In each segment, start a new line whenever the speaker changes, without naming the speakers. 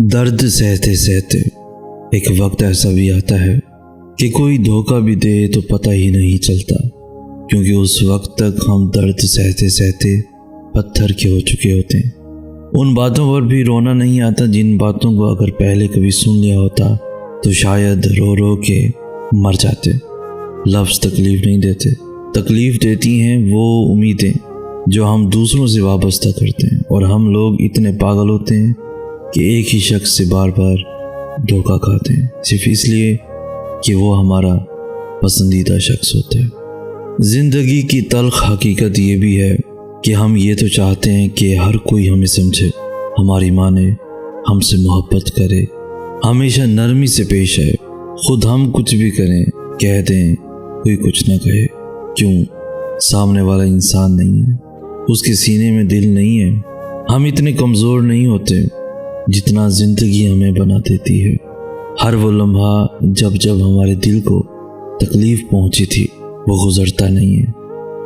درد سہتے سہتے ایک وقت ایسا بھی آتا ہے کہ کوئی دھوکہ بھی دے تو پتہ ہی نہیں چلتا، کیونکہ اس وقت تک ہم درد سہتے سہتے پتھر کے ہو چکے ہوتے ہیں۔ ان باتوں پر بھی رونا نہیں آتا جن باتوں کو اگر پہلے کبھی سن لیا ہوتا تو شاید رو رو کے مر جاتے۔ لفظ تکلیف نہیں دیتے، تکلیف دیتی ہیں وہ امیدیں جو ہم دوسروں سے وابستہ کرتے ہیں، اور ہم لوگ اتنے پاگل ہوتے ہیں کہ ایک ہی شخص سے بار بار دھوکہ کھاتے ہیں، صرف اس لیے کہ وہ ہمارا پسندیدہ شخص ہوتا ہے۔ زندگی کی تلخ حقیقت یہ بھی ہے کہ ہم یہ تو چاہتے ہیں کہ ہر کوئی ہمیں سمجھے، ہماری مانے، ہم سے محبت کرے، ہمیشہ نرمی سے پیش آئے۔ خود ہم کچھ بھی کریں، کہہ دیں، کوئی کچھ نہ کہے، کیوں؟ سامنے والا انسان نہیں ہے، اس کے سینے میں دل نہیں ہے۔ ہم اتنے کمزور نہیں ہوتے جتنا زندگی ہمیں بنا دیتی ہے۔ ہر وہ لمحہ جب ہمارے دل کو تکلیف پہنچی تھی وہ گزرتا نہیں ہے،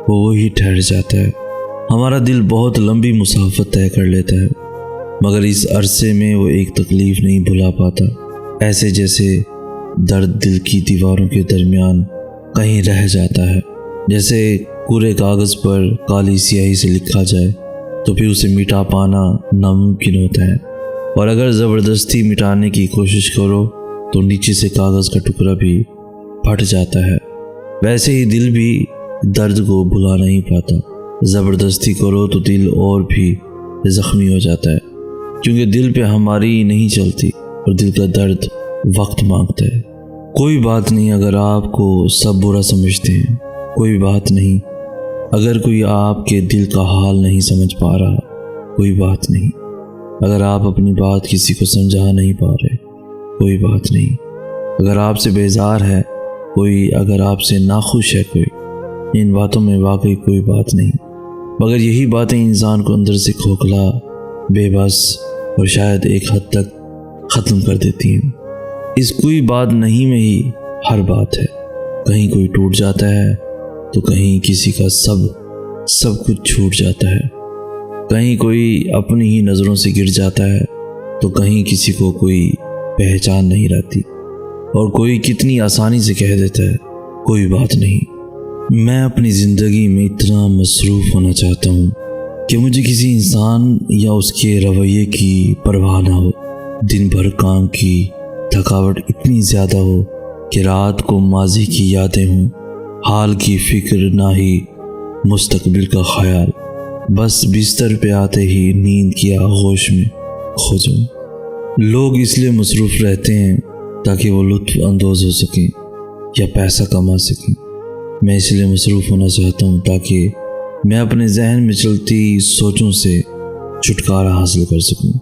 وہ وہی ٹھہر جاتا ہے۔ ہمارا دل بہت لمبی مسافت طے کر لیتا ہے، مگر اس عرصے میں وہ ایک تکلیف نہیں بھلا پاتا، ایسے جیسے درد دل کی دیواروں کے درمیان کہیں رہ جاتا ہے۔ جیسے پورے کاغذ پر کالی سیاہی سے لکھا جائے تو پھر اسے مٹا پانا ناممکن ہوتا ہے، اور اگر زبردستی مٹانے کی کوشش کرو تو نیچے سے کاغذ کا ٹکڑا بھی پھٹ جاتا ہے۔ ویسے ہی دل بھی درد کو بھلا نہیں پاتا، زبردستی کرو تو دل اور بھی زخمی ہو جاتا ہے، کیونکہ دل پہ ہماری نہیں چلتی اور دل کا درد وقت مانگتا ہے۔ کوئی بات نہیں اگر آپ کو سب برا سمجھتے ہیں، کوئی بات نہیں اگر کوئی آپ کے دل کا حال نہیں سمجھ پا رہا، کوئی بات نہیں اگر آپ اپنی بات کسی کو سمجھا نہیں پا رہے، کوئی بات نہیں اگر آپ سے بیزار ہے کوئی، اگر آپ سے ناخوش ہے کوئی، ان باتوں میں واقعی کوئی بات نہیں، مگر یہی باتیں انسان کو اندر سے کھوکھلا، بے بس اور شاید ایک حد تک ختم کر دیتی ہیں۔ اس کوئی بات نہیں میں ہی ہر بات ہے، کہیں کوئی ٹوٹ جاتا ہے تو کہیں کسی کا سب کچھ چھوٹ جاتا ہے، کہیں کوئی اپنی ہی نظروں سے گر جاتا ہے تو کہیں کسی کو کوئی پہچان نہیں رہتی، اور کوئی کتنی آسانی سے کہہ دیتا ہے کوئی بات نہیں۔ میں اپنی زندگی میں اتنا مصروف ہونا چاہتا ہوں کہ مجھے کسی انسان یا اس کے رویے کی پرواہ نہ ہو۔ دن بھر کام کی تھکاوٹ اتنی زیادہ ہو کہ رات کو ماضی کی یادیں ہوں، حال کی فکر نہ ہی مستقبل کا خیال، بس بستر پہ آتے ہی نیند کی آغوش میں کھو جاؤں۔ لوگ اس لیے مصروف رہتے ہیں تاکہ وہ لطف اندوز ہو سکیں یا پیسہ کما سکیں، میں اس لیے مصروف ہونا چاہتا ہوں تاکہ میں اپنے ذہن میں چلتی سوچوں سے چھٹکارا حاصل کر سکوں۔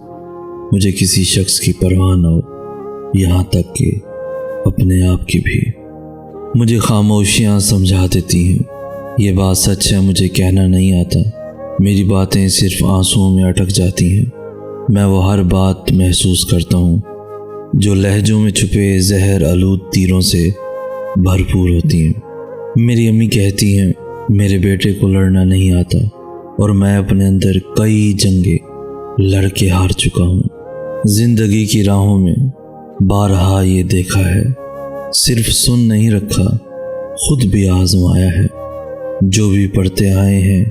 مجھے کسی شخص کی پرواہ نہ ہو، یہاں تک کہ اپنے آپ کی بھی۔ مجھے خاموشیاں سمجھا دیتی ہیں، یہ بات سچ ہے، مجھے کہنا نہیں آتا، میری باتیں صرف آنسوؤں میں اٹک جاتی ہیں۔ میں وہ ہر بات محسوس کرتا ہوں جو لہجوں میں چھپے زہر آلود تیروں سے بھرپور ہوتی ہیں۔ میری امی کہتی ہیں میرے بیٹے کو لڑنا نہیں آتا، اور میں اپنے اندر کئی جنگیں لڑ کے ہار چکا ہوں۔ زندگی کی راہوں میں بارہا یہ دیکھا ہے، صرف سن نہیں رکھا، خود بھی آزمایا ہے، جو بھی پڑھتے آئے ہیں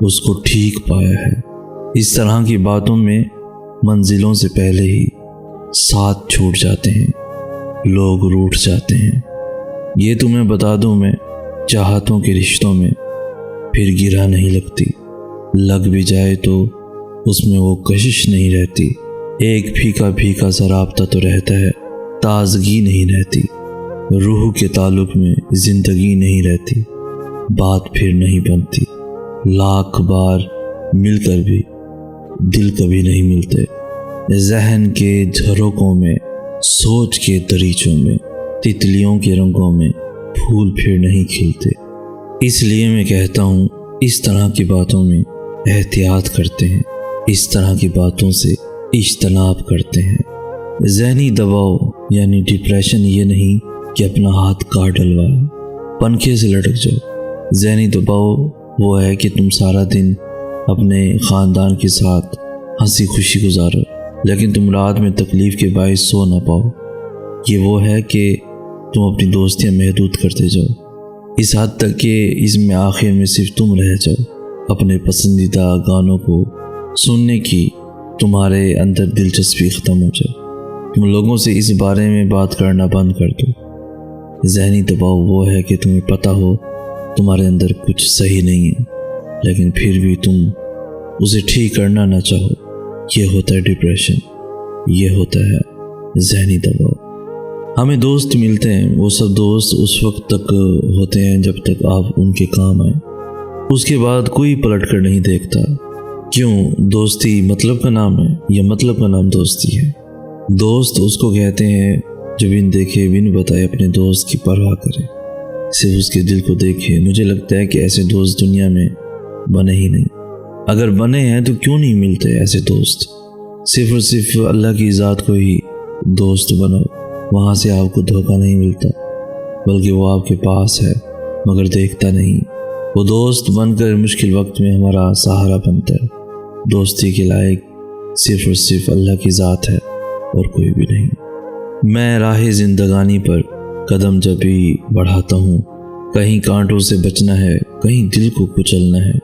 اس کو ٹھیک پایا ہے۔ اس طرح کی باتوں میں منزلوں سے پہلے ہی ساتھ چھوٹ جاتے ہیں، لوگ روٹھ جاتے ہیں۔ یہ تمہیں بتا دوں میں، چاہتوں کے رشتوں میں پھر گرا نہیں لگتی، لگ بھی جائے تو اس میں وہ کشش نہیں رہتی، ایک پھیکا سا رابطہ تو رہتا ہے، تازگی نہیں رہتی، روح کے تعلق میں زندگی نہیں رہتی، بات پھر نہیں بنتی، لاکھ بار مل کر بھی دل کبھی نہیں ملتے، ذہن کے جھروکوں میں، سوچ کے دریچوں میں، تتلیوں کے رنگوں میں پھول پھر نہیں کھلتے۔ اس لیے میں کہتا ہوں اس طرح کی باتوں میں احتیاط کرتے ہیں، اس طرح کی باتوں سے اجتناب کرتے ہیں۔ ذہنی دباؤ یعنی ڈپریشن یہ نہیں کہ اپنا ہاتھ کاٹ ڈلوائے، پنکھے سے لٹک جاؤ۔ ذہنی دباؤ وہ ہے کہ تم سارا دن اپنے خاندان کے ساتھ ہنسی خوشی گزارو، لیکن تم رات میں تکلیف کے باعث سو نہ پاؤ، یہ وہ ہے کہ تم اپنی دوستیاں محدود کرتے جاؤ، اس حد تک کہ اس میں آخر میں صرف تم رہ جاؤ۔ اپنے پسندیدہ گانوں کو سننے کی تمہارے اندر دلچسپی ختم ہو جائے، تم لوگوں سے اس بارے میں بات کرنا بند کر دو۔ ذہنی دباؤ وہ ہے کہ تمہیں پتہ ہو تمہارے اندر کچھ صحیح نہیں ہے، لیکن پھر بھی تم اسے ٹھیک کرنا نہ چاہو، یہ ہوتا ہے ڈپریشن، یہ ہوتا ہے ذہنی دباؤ۔ ہمیں دوست ملتے ہیں، وہ سب دوست اس وقت تک ہوتے ہیں جب تک آپ ان کے کام آئیں، اس کے بعد کوئی پلٹ کر نہیں دیکھتا۔ کیوں؟ دوستی مطلب کا نام ہے، یا مطلب کا نام دوستی ہے؟ دوست اس کو کہتے ہیں جو بن دیکھے بن بتائے اپنے دوست کی پرواہ کرے، صرف اس کے دل کو دیکھے۔ مجھے لگتا ہے کہ ایسے دوست دنیا میں بنے ہی نہیں، اگر بنے ہیں تو کیوں نہیں ملتے ایسے دوست؟ صرف اور صرف اللہ کی ذات کو ہی دوست بناؤ، وہاں سے آپ کو دھوکہ نہیں ملتا، بلکہ وہ آپ کے پاس ہے مگر دیکھتا نہیں۔ وہ دوست بن کر مشکل وقت میں ہمارا سہارا بنتا ہے۔ دوستی کے لائق صرف اور صرف اللہ کی ذات ہے اور کوئی بھی نہیں۔ میں راہ زندگانی پر قدم جب بھی بڑھاتا ہوں، کہیں کانٹوں سے بچنا ہے، کہیں دل کو کچلنا ہے،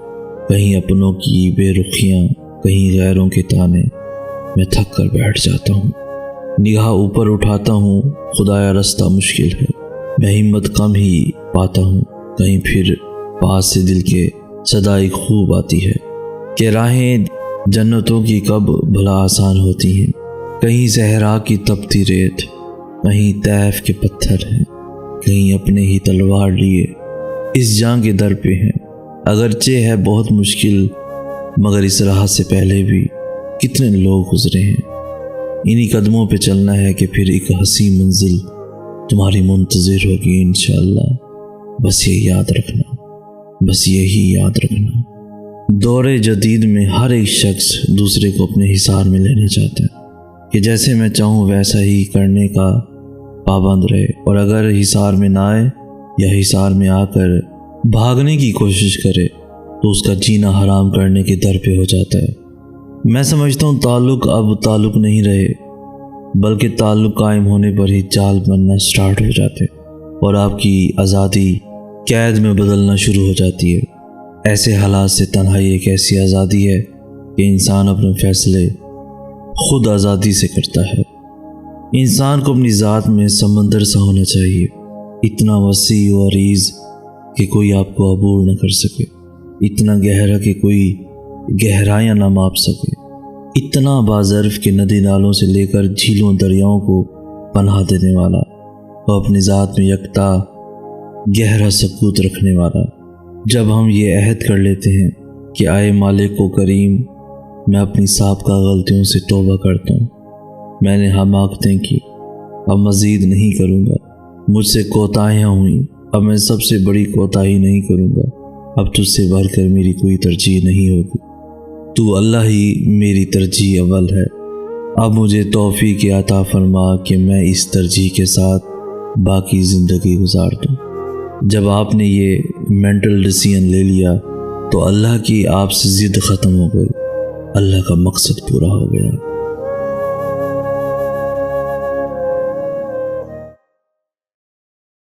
کہیں اپنوں کی بے رخیاں، کہیں غیروں کے تانے، میں تھک کر بیٹھ جاتا ہوں۔ نگاہ اوپر اٹھاتا ہوں، خدایا رستہ مشکل ہے، میں ہمت کم ہی پاتا ہوں۔ کہیں پھر پاس سے دل کے صدائی خوب آتی ہے کہ راہیں جنتوں کی کب بھلا آسان ہوتی ہیں۔ کہیں صحرا کی تپتی ریت، کہیں طیف کے پتھر ہیں، کہیں اپنے ہی تلوار لیے اس جان کے در پہ ہیں۔ اگرچہ ہے بہت مشکل مگر اس راہ سے پہلے بھی کتنے لوگ گزرے ہیں۔ انہی قدموں پہ چلنا ہے کہ پھر ایک ہنسی منزل تمہاری منتظر ہوگی انشاءاللہ۔ بس یہ یاد رکھنا، بس یہی یاد رکھنا۔ دور جدید میں ہر ایک شخص دوسرے کو اپنے حصار میں لینا چاہتا ہے کہ جیسے میں چاہوں ویسا ہی کرنے کا پابند رہے، اور اگر حصار میں نہ آئے یا حصار میں آ کر بھاگنے کی کوشش کرے تو اس کا جینا حرام کرنے کے در پہ ہو جاتا ہے۔ میں سمجھتا ہوں تعلق اب تعلق نہیں رہے، بلکہ تعلق قائم ہونے پر ہی جال بننا سٹارٹ ہو جاتے اور آپ کی آزادی قید میں بدلنا شروع ہو جاتی ہے۔ ایسے حالات سے تنہائی ایک ایسی آزادی ہے کہ انسان اپنے فیصلے خود آزادی سے کرتا ہے۔ انسان کو اپنی ذات میں سمندر سا ہونا چاہیے، اتنا وسیع و عریض کہ کوئی آپ کو عبور نہ کر سکے، اتنا گہرا کہ کوئی گہرائیاں نہ ماپ سکے، اتنا باظرف کہ ندی نالوں سے لے کر جھیلوں دریاؤں کو پناہ دینے والا، اور اپنی ذات میں یکتا گہرا سکوت رکھنے والا۔ جب ہم یہ عہد کر لیتے ہیں کہ آئے مالک و کریم، میں اپنی سابقہ غلطیوں سے توبہ کرتا ہوں، میں نے حماقتیں کی، اب مزید نہیں کروں گا، مجھ سے کوتاہیاں ہوئیں، اب میں سب سے بڑی کوتاہی نہیں کروں گا، اب تجھ سے بڑھ کر میری کوئی ترجیح نہیں ہوگی، تو اللہ ہی میری ترجیح اول ہے، اب مجھے توفیق عطا فرما کہ میں اس ترجیح کے ساتھ باقی زندگی گزار دوں۔ جب آپ نے یہ مینٹل ڈیسیژن لے لیا تو اللہ کی آپ سے ضد ختم ہو گئی، اللہ کا مقصد پورا ہو گیا۔